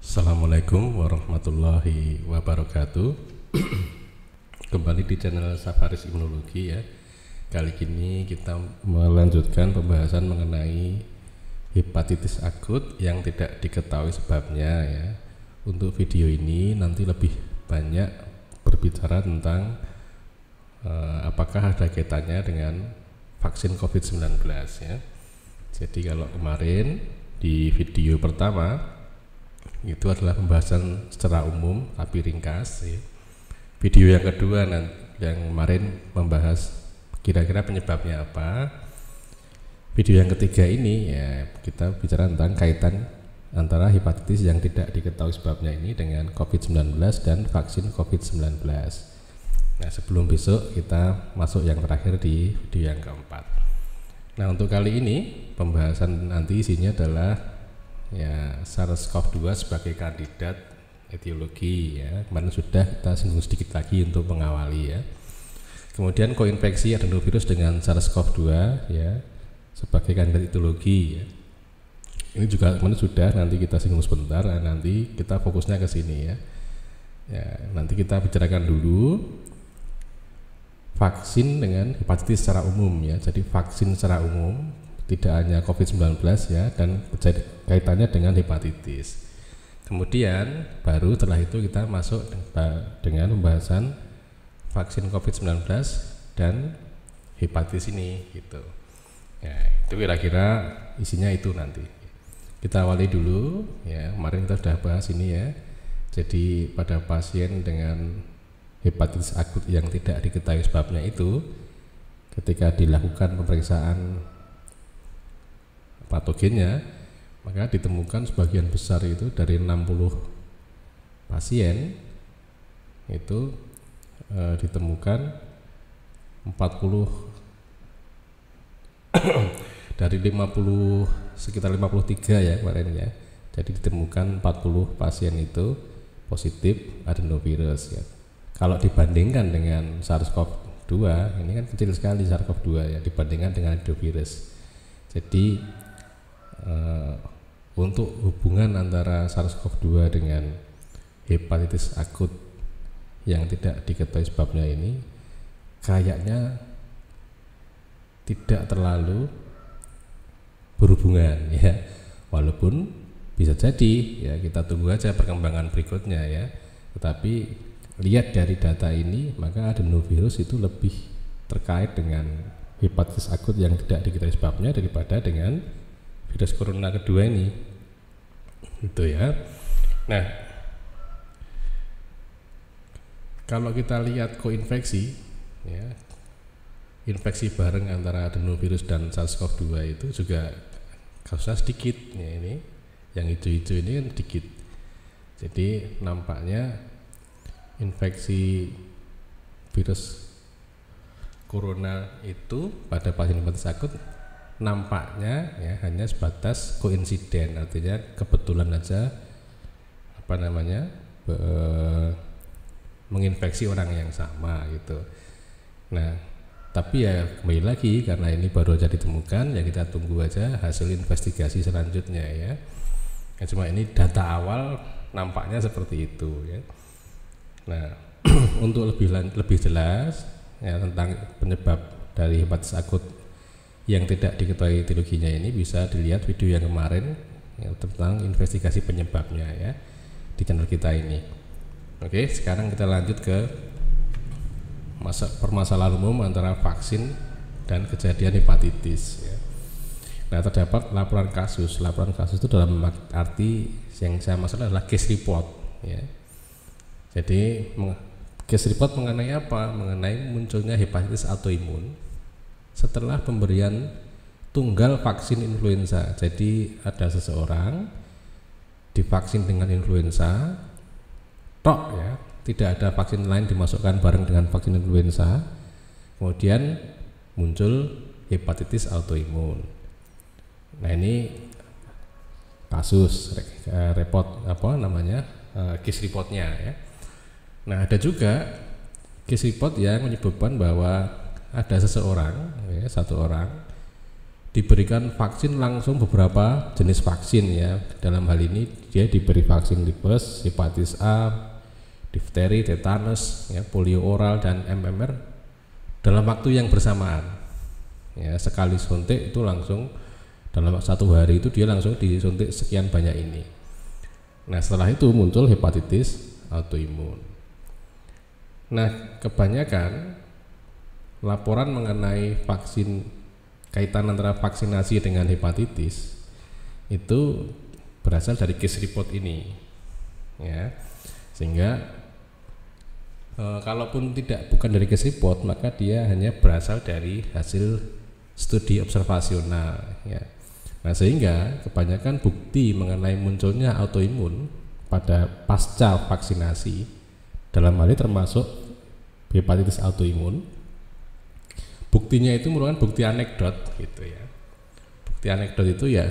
Assalamualaikum warahmatullahi wabarakatuh. Kembali di channel Safaris Imunologi ya. Kali ini kita melanjutkan pembahasan mengenai hepatitis akut yang tidak diketahui sebabnya ya. Untuk video ini nanti lebih banyak berbicara tentang apakah ada kaitannya dengan vaksin COVID-19 ya. Jadi kalau kemarin di video pertama itu adalah pembahasan secara umum tapi ringkas ya. Video yang kedua yang kemarin membahas kira-kira penyebabnya apa. Video yang ketiga ini ya kita bicara tentang kaitan antara hepatitis yang tidak diketahui sebabnya ini dengan COVID-19 dan vaksin COVID-19. Nah, sebelum besok kita masuk yang terakhir di video yang keempat. Nah, untuk kali ini pembahasan nanti isinya adalah ya SARS-CoV-2 sebagai kandidat etiologi ya. Kemarin sudah kita singgung sedikit lagi untuk mengawali ya. Kemudian koinfeksi adenovirus dengan SARS-CoV-2 ya sebagai kandidat etiologi ya. Ini juga kemarin sudah, nanti kita singgung sebentar, nanti kita fokusnya ke sini ya. Ya, nanti kita bicarakan dulu vaksin dengan hepatitis secara umum ya. Jadi vaksin secara umum tidak hanya COVID-19 ya, dan kaitannya dengan hepatitis. Kemudian baru setelah itu kita masuk dengan pembahasan vaksin COVID-19 dan hepatitis ini gitu. Ya, itu kira-kira isinya itu nanti. Kita awali dulu ya, kemarin kita sudah bahas ini ya. Jadi pada pasien dengan hepatitis akut yang tidak diketahui sebabnya itu, ketika dilakukan pemeriksaan patogennya, maka ditemukan sebagian besar itu dari 60 pasien itu ditemukan 40 dari 50 sekitar 53 ya kemarin ya. Jadi ditemukan 40 pasien itu positif adenovirus ya. Kalau dibandingkan dengan SARS-CoV-2 ini kan kecil sekali SARS-CoV-2 ya dibandingkan dengan adenovirus. Jadi untuk hubungan antara SARS-CoV-2 dengan hepatitis akut yang tidak diketahui sebabnya ini kayaknya tidak terlalu berhubungan ya, walaupun bisa jadi ya, kita tunggu aja perkembangan berikutnya ya. Tetapi lihat dari data ini maka adenovirus itu lebih terkait dengan hepatitis akut yang tidak diketahui sebabnya daripada dengan virus corona kedua ini itu ya. Nah, kalau kita lihat koinfeksi ya, infeksi bareng antara adenovirus dan SARS-CoV-2 itu juga kasusnya sedikit ya. Ini yang hijau-hijau ini kan sedikit. Jadi nampaknya infeksi virus corona itu pada pasien hepatitis akut nampaknya ya hanya sebatas koinsiden, artinya kebetulan aja menginfeksi orang yang sama gitu. Nah, tapi ya kembali lagi karena ini baru aja ditemukan ya, kita tunggu aja hasil investigasi selanjutnya ya. Cuma ini data awal nampaknya seperti itu ya. Nah, untuk lebih jelas ya tentang penyebab dari hepatitis akut yang tidak diketahui etiologinya ini bisa dilihat video yang kemarin ya, tentang investigasi penyebabnya ya di channel kita ini. Oke, sekarang kita lanjut ke permasalahan umum antara vaksin dan kejadian hepatitis ya. Nah, terdapat laporan kasus itu dalam arti yang saya maksud adalah case report ya. Jadi case report mengenai apa? Mengenai munculnya hepatitis autoimun setelah pemberian tunggal vaksin influenza. Jadi ada seseorang divaksin dengan influenza tok ya, tidak ada vaksin lain dimasukkan bareng dengan vaksin influenza, kemudian muncul hepatitis autoimun. Nah, ini kasus case reportnya ya. Nah, ada juga case report yang menyebutkan bahwa ada seseorang ya, satu orang diberikan vaksin langsung beberapa jenis vaksin ya. Dalam hal ini dia diberi vaksin lupus, hepatitis A, difteri, tetanus, ya, polio oral dan MMR dalam waktu yang bersamaan. Ya, sekali suntik itu langsung dalam 1 hari itu dia langsung disuntik sekian banyak ini. Nah, setelah itu muncul hepatitis autoimun. Nah, kebanyakan laporan mengenai vaksin, kaitan antara vaksinasi dengan hepatitis itu berasal dari case report ini, ya. Sehingga kalaupun bukan dari case report, maka dia hanya berasal dari hasil studi observasional, ya. Nah, sehingga kebanyakan bukti mengenai munculnya autoimun pada pasca vaksinasi, dalam hal ini termasuk hepatitis autoimun, buktinya itu merupakan bukti anekdot gitu ya. Bukti anekdot itu ya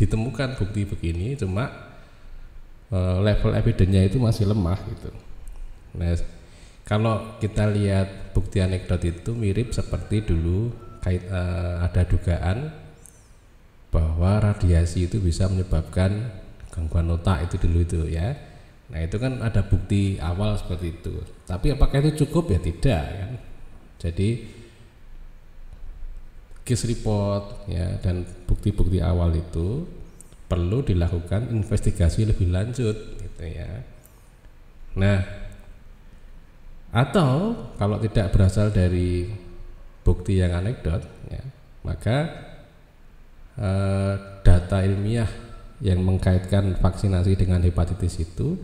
ditemukan bukti begini, cuma level evidennya itu masih lemah gitu. Nah, kalau kita lihat bukti anekdot itu mirip seperti dulu ada dugaan bahwa radiasi itu bisa menyebabkan gangguan otak itu dulu itu ya. Nah, itu kan ada bukti awal seperti itu. Tapi apakah itu cukup? Ya tidak kan. Jadi case report ya dan bukti-bukti awal itu perlu dilakukan investigasi lebih lanjut gitu ya. Nah, atau kalau tidak berasal dari bukti yang anekdot ya, maka data ilmiah yang mengkaitkan vaksinasi dengan hepatitis itu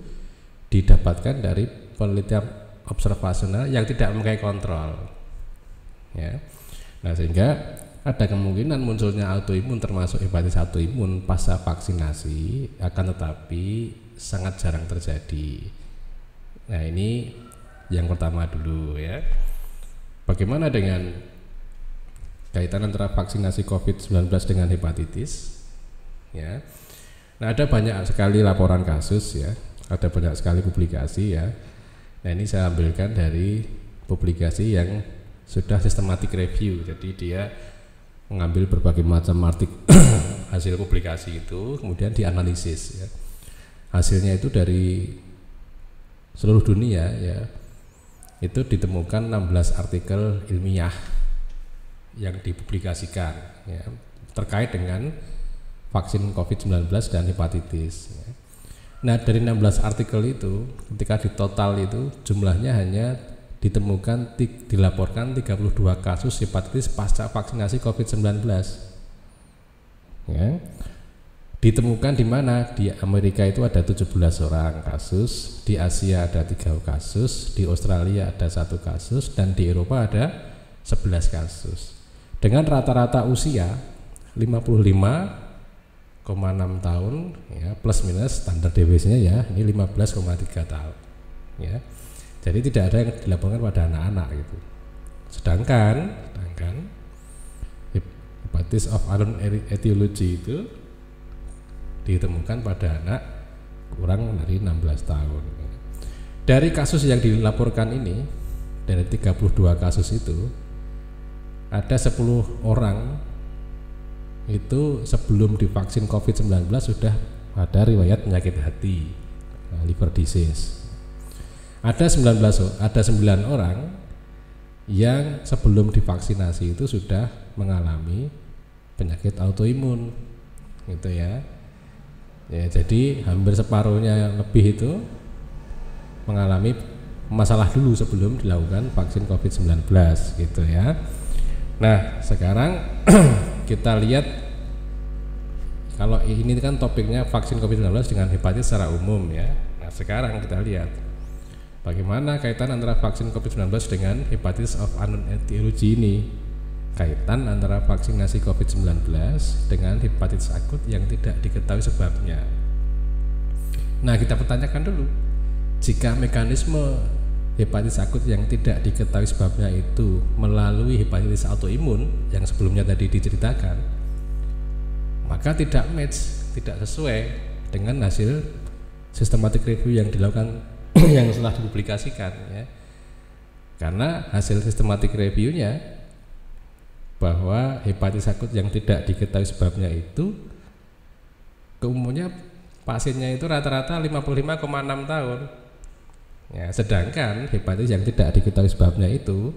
didapatkan dari penelitian observasional yang tidak memakai kontrol ya. Nah, sehingga ada kemungkinan munculnya autoimun termasuk hepatitis autoimun pasca vaksinasi, akan tetapi sangat jarang terjadi. Nah, ini yang pertama dulu ya. Bagaimana dengan kaitan antara vaksinasi COVID-19 dengan hepatitis? Ya. Nah, ada banyak sekali laporan kasus ya, ada banyak sekali publikasi ya. Nah, ini saya ambilkan dari publikasi yang sudah systematic review. Jadi dia mengambil berbagai macam artikel hasil publikasi itu kemudian dianalisis ya. Hasilnya itu dari seluruh dunia ya. Itu ditemukan 16 artikel ilmiah yang dipublikasikan ya, terkait dengan vaksin COVID-19 dan hepatitis ya. Nah, dari 16 artikel itu ketika ditotal itu jumlahnya hanya dilaporkan 32 kasus hepatitis pasca vaksinasi COVID-19 ya. Ditemukan di mana? Di Amerika itu ada 17 orang kasus, di Asia ada 3 kasus, di Australia ada 1 kasus, dan di Eropa ada 11 kasus dengan rata-rata usia 55,6 tahun ya, plus minus standar deviasinya ya, ini 15,3 tahun ya. Jadi tidak ada yang dilaporkan pada anak-anak gitu. Sedangkan hepatitis of unknown etiology itu ditemukan pada anak kurang dari 16 tahun. Dari kasus yang dilaporkan ini, dari 32 kasus itu, ada 10 orang itu sebelum divaksin COVID-19 sudah ada riwayat penyakit hati, liver disease. Ada 9 orang yang sebelum divaksinasi itu sudah mengalami penyakit autoimun, gitu ya. Ya, jadi hampir separuhnya lebih itu mengalami masalah dulu sebelum dilakukan vaksin COVID-19, gitu ya. Nah, sekarang kita lihat, kalau ini kan topiknya vaksin COVID-19 dengan hepatitis secara umum ya. Nah, sekarang kita lihat bagaimana kaitan antara vaksin COVID-19 dengan hepatitis of unknown etiology ini. Kaitan antara vaksinasi COVID-19 dengan hepatitis akut yang tidak diketahui sebabnya. Nah, kita pertanyakan dulu, jika mekanisme hepatitis akut yang tidak diketahui sebabnya itu melalui hepatitis autoimun yang sebelumnya tadi diceritakan, maka tidak match, tidak sesuai dengan hasil systematic review yang dilakukan yang setelah dipublikasikan ya. Karena hasil systematic review-nya bahwa hepatitis akut yang tidak diketahui sebabnya itu umumnya pasiennya itu rata-rata 55,6 tahun. Ya, sedangkan hepatitis yang tidak diketahui sebabnya itu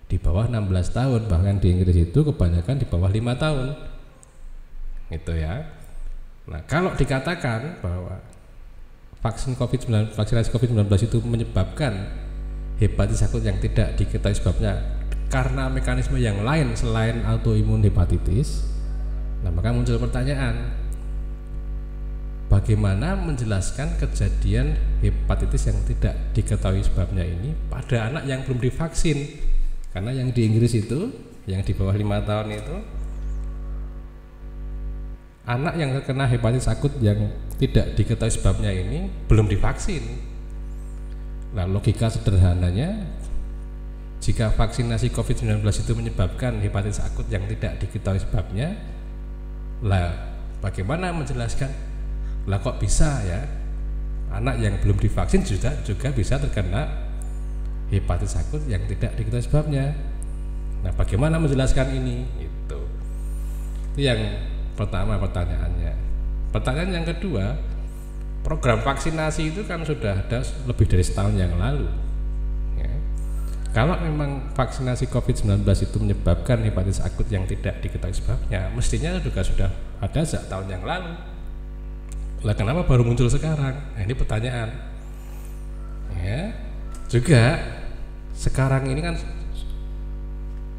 di bawah 16 tahun, bahkan di Inggris itu kebanyakan di bawah 5 tahun. Gitu ya. Nah, kalau dikatakan bahwa vaksinasi COVID-19 itu menyebabkan hepatitis akut yang tidak diketahui sebabnya karena mekanisme yang lain selain autoimun hepatitis, nah maka muncul pertanyaan, bagaimana menjelaskan kejadian hepatitis yang tidak diketahui sebabnya ini pada anak yang belum divaksin? Karena yang di Inggris itu, yang di bawah 5 tahun itu, anak yang terkena hepatitis akut yang tidak diketahui sebabnya ini belum divaksin. Nah, logika sederhananya, jika vaksinasi COVID-19 itu menyebabkan hepatitis akut yang tidak diketahui sebabnya, lah bagaimana menjelaskan, lah kok bisa ya anak yang belum divaksin juga bisa terkena hepatitis akut yang tidak diketahui sebabnya. Nah, bagaimana menjelaskan ini? Itu yang pertama pertanyaannya. Pertanyaan yang kedua, program vaksinasi itu kan sudah ada lebih dari setahun yang lalu ya. Kalau memang vaksinasi COVID-19 itu menyebabkan hepatitis akut yang tidak diketahui sebabnya, mestinya juga sudah ada sejak tahun yang lalu. Lah kenapa baru muncul sekarang? Nah, ini pertanyaan ya. Juga sekarang ini kan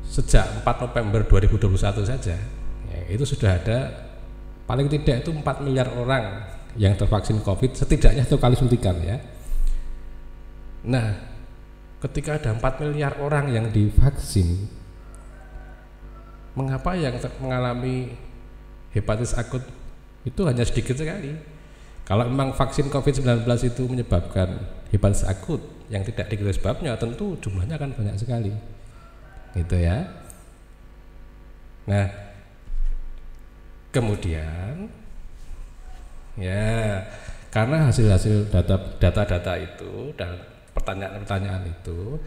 sejak 4 November 2021 saja ya, itu sudah ada paling tidak itu 4 miliar orang yang tervaksin COVID setidaknya 1 kali suntikan ya. Nah, ketika ada 4 miliar orang yang divaksin, mengapa yang mengalami hepatitis akut itu hanya sedikit sekali? Kalau memang vaksin COVID-19 itu menyebabkan hepatitis akut yang tidak diketahui sebabnya, tentu jumlahnya akan banyak sekali, gitu ya. Nah, kemudian ya, karena hasil-hasil data-data itu dan pertanyaan-pertanyaan itu,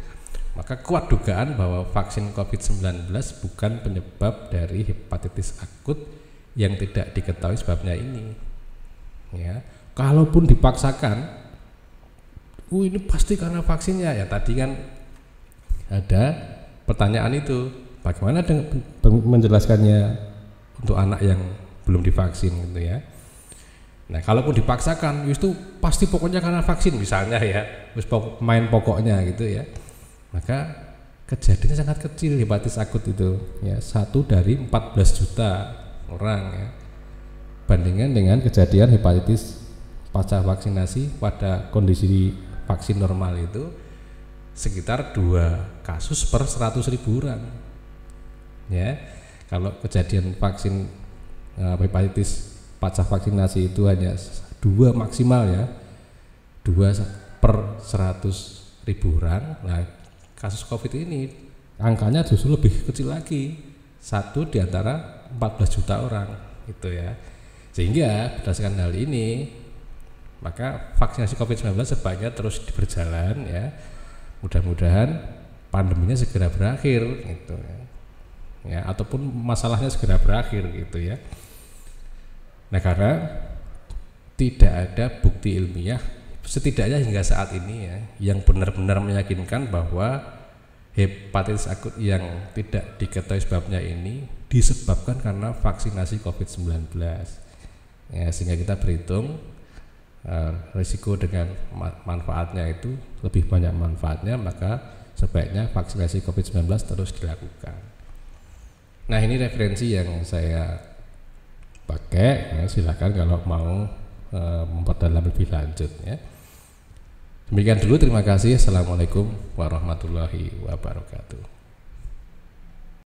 maka kuat dugaan bahwa vaksin COVID-19 bukan penyebab dari hepatitis akut yang tidak diketahui sebabnya ini ya. Kalaupun dipaksakan, ini pasti karena vaksinnya ya, tadi kan ada pertanyaan itu, bagaimana dengan menjelaskannya untuk anak yang belum divaksin gitu ya. Nah, kalaupun dipaksakan itu pasti pokoknya karena vaksin misalnya ya, terus main pokoknya gitu ya, maka kejadiannya sangat kecil hepatitis akut itu ya, 1 dari 14 juta orang ya, bandingkan dengan kejadian hepatitis pasca vaksinasi pada kondisi vaksin normal itu sekitar 2 kasus per 100.000 orang ya. Kalau kejadian vaksin hepatitis pasca vaksinasi itu hanya 2 maksimal ya, 2 per 100.000 orang. Nah, kasus COVID ini angkanya justru lebih kecil lagi, 1 di antara 14 juta orang itu ya. Sehingga berdasarkan hal ini, maka vaksinasi COVID-19 sebaiknya terus berjalan ya. Mudah-mudahan pandeminya segera berakhir gitu ya, ataupun masalahnya segera berakhir gitu ya. Nah, karena tidak ada bukti ilmiah setidaknya hingga saat ini ya, yang benar-benar meyakinkan bahwa hepatitis akut yang tidak diketahui sebabnya ini disebabkan karena vaksinasi COVID-19 ya, sehingga kita berhitung risiko dengan manfaatnya itu lebih banyak manfaatnya, maka sebaiknya vaksinasi COVID-19 terus dilakukan. Nah, ini referensi yang saya pakai ya, silakan kalau mau memperdalam lebih lanjut ya. Demikian dulu, terima kasih. Assalamualaikum warahmatullahi wabarakatuh.